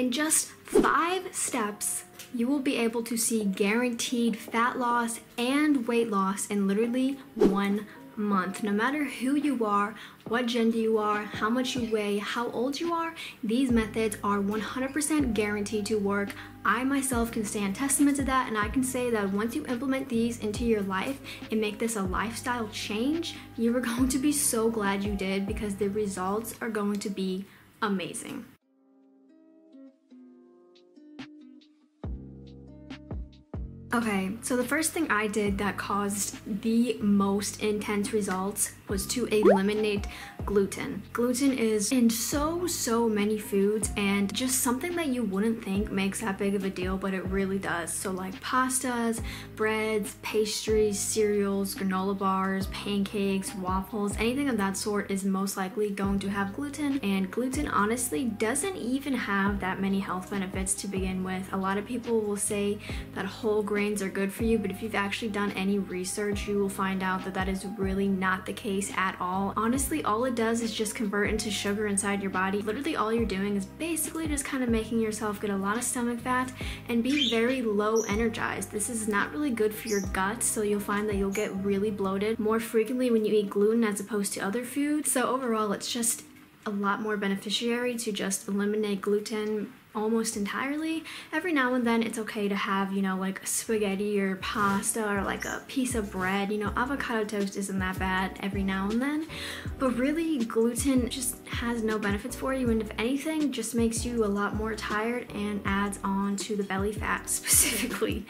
In just 5 steps, you will be able to see guaranteed fat loss and weight loss in literally 1 month. No matter who you are, what gender you are, how much you weigh, how old you are, these methods are 100% guaranteed to work. I myself can stand testament to that, and I can say that once you implement these into your life and make this a lifestyle change, you are going to be so glad you did, because the results are going to be amazing. Okay, so the first thing I did that caused the most intense results was to eliminate gluten. Gluten is in so many foods, and just something that you wouldn't think makes that big of a deal, but it really does. So like pastas, breads, pastries, cereals, granola bars, pancakes, waffles, anything of that sort is most likely going to have gluten. And gluten honestly doesn't even have that many health benefits to begin with. A lot of people will say that whole grains are good for you, but if you've actually done any research, you will find out that that is really not the case at all. Honestly, all it does is just convert into sugar inside your body. Literally all you're doing is basically just kind of making yourself get a lot of stomach fat and be very low energized. This is not really good for your gut, so you'll find that you'll get really bloated more frequently when you eat gluten as opposed to other foods. So overall, it's just a lot more beneficiary to just eliminate gluten almost entirely. Every now and then it's okay to have, you know, like spaghetti or pasta or like a piece of bread. You know, avocado toast isn't that bad every now and then, but really gluten just has no benefits for you, and if anything just makes you a lot more tired and adds on to the belly fat specifically.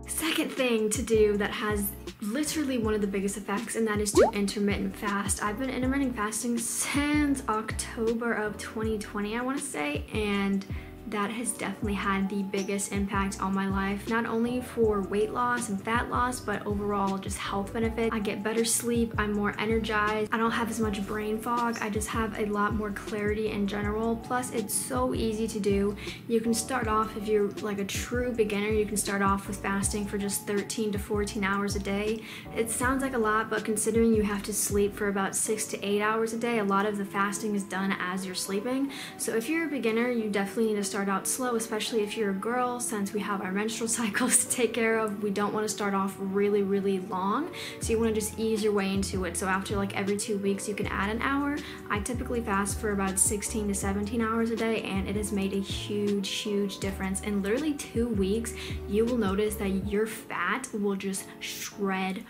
Second thing to do that has literally one of the biggest effects, and that is to intermittent fast. I've been intermittent fasting since October of 2020, I want to say, and that has definitely had the biggest impact on my life, not only for weight loss and fat loss, but overall just health benefits. I get better sleep, I'm more energized, I don't have as much brain fog, I just have a lot more clarity in general. Plus it's so easy to do. You can start off, if you're like a true beginner, you can start off with fasting for just 13 to 14 hours a day. It sounds like a lot, but considering you have to sleep for about 6 to 8 hours a day, a lot of the fasting is done as you're sleeping. So if you're a beginner, you definitely need to start out slow, especially if you're a girl, since we have our menstrual cycles to take care of. We don't want to start off really long, so you want to just ease your way into it. So after like every 2 weeks you can add an hour. I typically fast for about 16 to 17 hours a day, and it has made a huge difference. In literally 2 weeks you will notice that your fat will just shred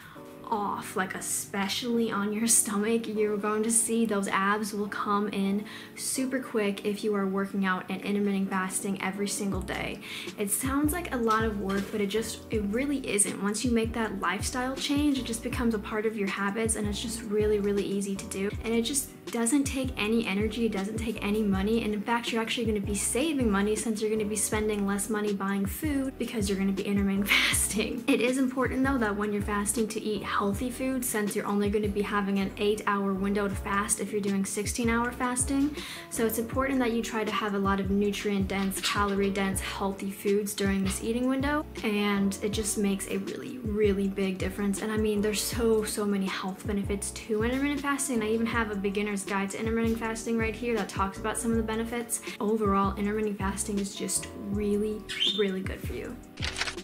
off, like especially on your stomach. You're going to see those abs will come in super quick if you are working out and intermittent fasting every single day. It sounds like a lot of work, but it really isn't. Once you make that lifestyle change, it just becomes a part of your habits, and it's just really easy to do, and it just doesn't take any energy, it doesn't take any money, and in fact you're actually going to be saving money, since you're going to be spending less money buying food because you're going to be intermittent fasting. It is important though that when you're fasting to eat healthy food, since you're only going to be having an 8-hour window to fast if you're doing 16-hour fasting. So it's important that you try to have a lot of nutrient dense, calorie dense, healthy foods during this eating window, and it just makes a really big difference. And I mean, there's so many health benefits to intermittent fasting. I even have a beginner's guide to intermittent fasting right here that talks about some of the benefits. Overall, intermittent fasting is just really good for you.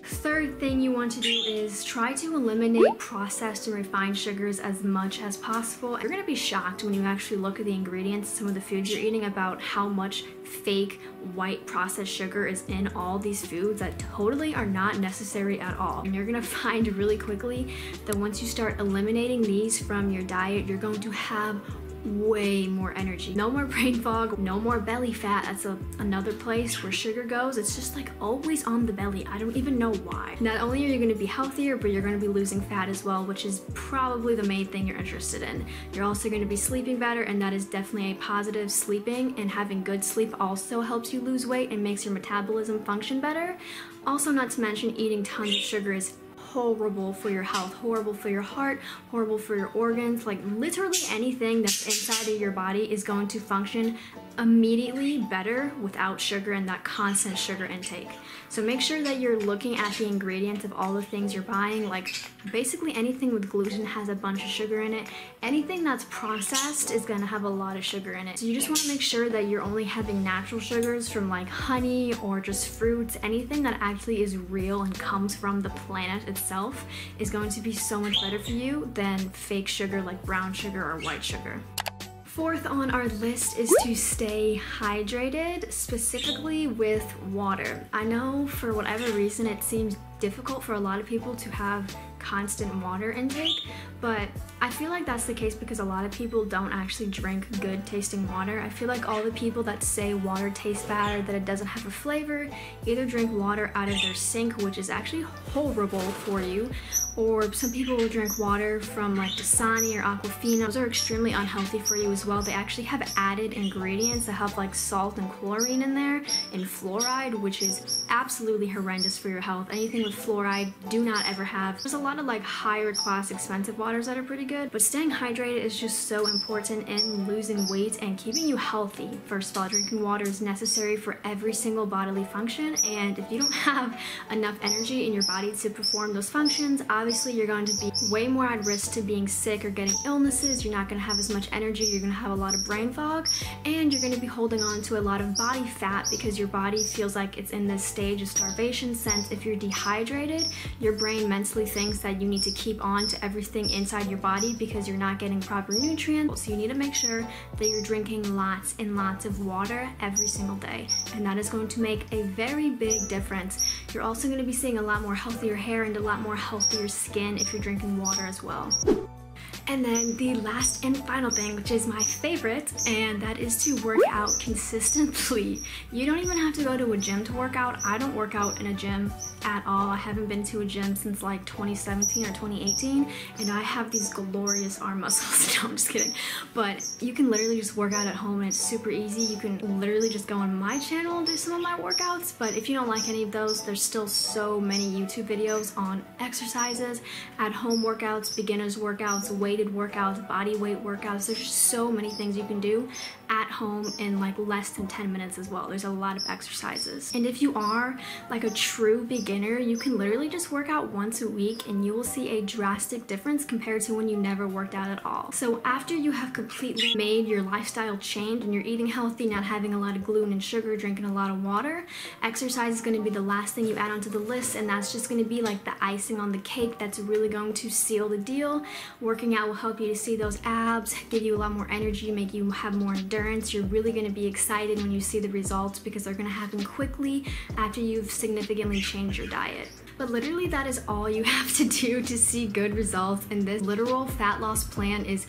Third thing you want to do is try to eliminate processed and refined sugars as much as possible. You're gonna be shocked when you actually look at the ingredients of some of the foods you're eating about how much fake white processed sugar is in all these foods that totally are not necessary at all. And you're gonna find really quickly that once you start eliminating these from your diet, you're going to have way more energy. No more brain fog, no more belly fat. That's another place where sugar goes. It's just like always on the belly. I don't even know why. Not only are you going to be healthier, but you're going to be losing fat as well, which is probably the main thing you're interested in. You're also going to be sleeping better, and that is definitely a positive. Sleeping and having good sleep also helps you lose weight and makes your metabolism function better. Also, not to mention, eating tons of sugar is horrible for your health, horrible for your heart, horrible for your organs. Like literally anything that's inside of your body is going to function immediately better without sugar and that constant sugar intake. So make sure that you're looking at the ingredients of all the things you're buying. Like basically anything with gluten has a bunch of sugar in it. Anything that's processed is gonna have a lot of sugar in it. So you just wanna make sure that you're only having natural sugars from like honey or just fruits. Anything that actually is real and comes from the planet itself is going to be so much better for you than fake sugar like brown sugar or white sugar. Fourth on our list is to stay hydrated, specifically with water. I know for whatever reason it seems difficult for a lot of people to have constant water intake, but I feel like that's the case because a lot of people don't actually drink good tasting water. I feel like all the people that say water tastes bad or that it doesn't have a flavor either drink water out of their sink, which is actually horrible for you, or some people will drink water from like Dasani or Aquafina. Those are extremely unhealthy for you as well. They actually have added ingredients that have like salt and chlorine in there and fluoride, which is absolutely horrendous for your health. Anything with fluoride, do not ever have. There's a lot of like higher class expensive waters that are pretty good, but staying hydrated is just so important in losing weight and keeping you healthy. First of all, drinking water is necessary for every single bodily function, and if you don't have enough energy in your body to perform those functions, obviously you're going to be way more at risk to being sick or getting illnesses. You're not going to have as much energy, you're going to have a lot of brain fog, and you're going to be holding on to a lot of body fat because your body feels like it's in this stage of starvation, since if you're dehydrated, your brain mentally thinks that you need to keep on to everything inside your body because you're not getting proper nutrients. So you need to make sure that you're drinking lots and lots of water every single day, and that is going to make a very big difference. You're also going to be seeing a lot more healthier hair and a lot more healthier skin if you're drinking water as well. And then the last and final thing, which is my favorite, and that is to work out consistently. You don't even have to go to a gym to work out. I don't work out in a gym at all. I haven't been to a gym since like 2017 or 2018, and I have these glorious arm muscles. No, I'm just kidding. But you can literally just work out at home, and it's super easy. You can literally just go on my channel and do some of my workouts, but if you don't like any of those, there's still so many YouTube videos on exercises, at home workouts, beginners workouts, weighted workouts, body weight workouts. There's just so many things you can do at home in like less than 10 minutes as well. There's a lot of exercises. And if you are like a true beginner, you can literally just work out once a week and you will see a drastic difference compared to when you never worked out at all. So after you have completely made your lifestyle change and you're eating healthy, not having a lot of gluten and sugar, drinking a lot of water, exercise is going to be the last thing you add onto the list, and that's just going to be like the icing on the cake that's really going to seal the deal. Working out will help you to see those abs, give you a lot more energy, make you have more endurance. You're really going to be excited when you see the results because they're going to happen quickly after you've significantly changed your diet. But literally that is all you have to do to see good results, and this literal fat loss plan is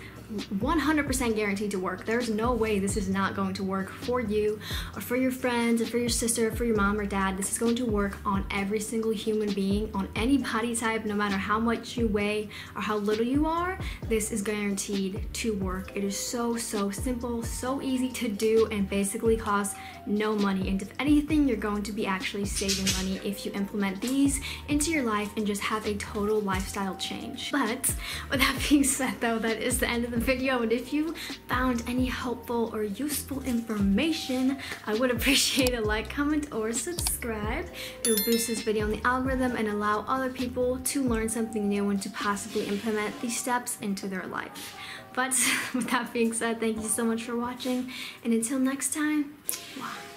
100% guaranteed to work. There's no way this is not going to work for you or for your friends or for your sister or for your mom or dad. This is going to work on every single human being, on any body type, no matter how much you weigh or how little you are. This is guaranteed to work. It is so simple, so easy to do, and basically costs no money. And if anything, you're going to be actually saving money if you implement these into your life and just have a total lifestyle change. But with that being said though, that is the end of the video, and if you found any helpful or useful information, I would appreciate a like, comment, or subscribe. It will boost this video in the algorithm and allow other people to learn something new and to possibly implement these steps into their life. But with that being said, thank you so much for watching, and until next time,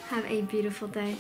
have a beautiful day.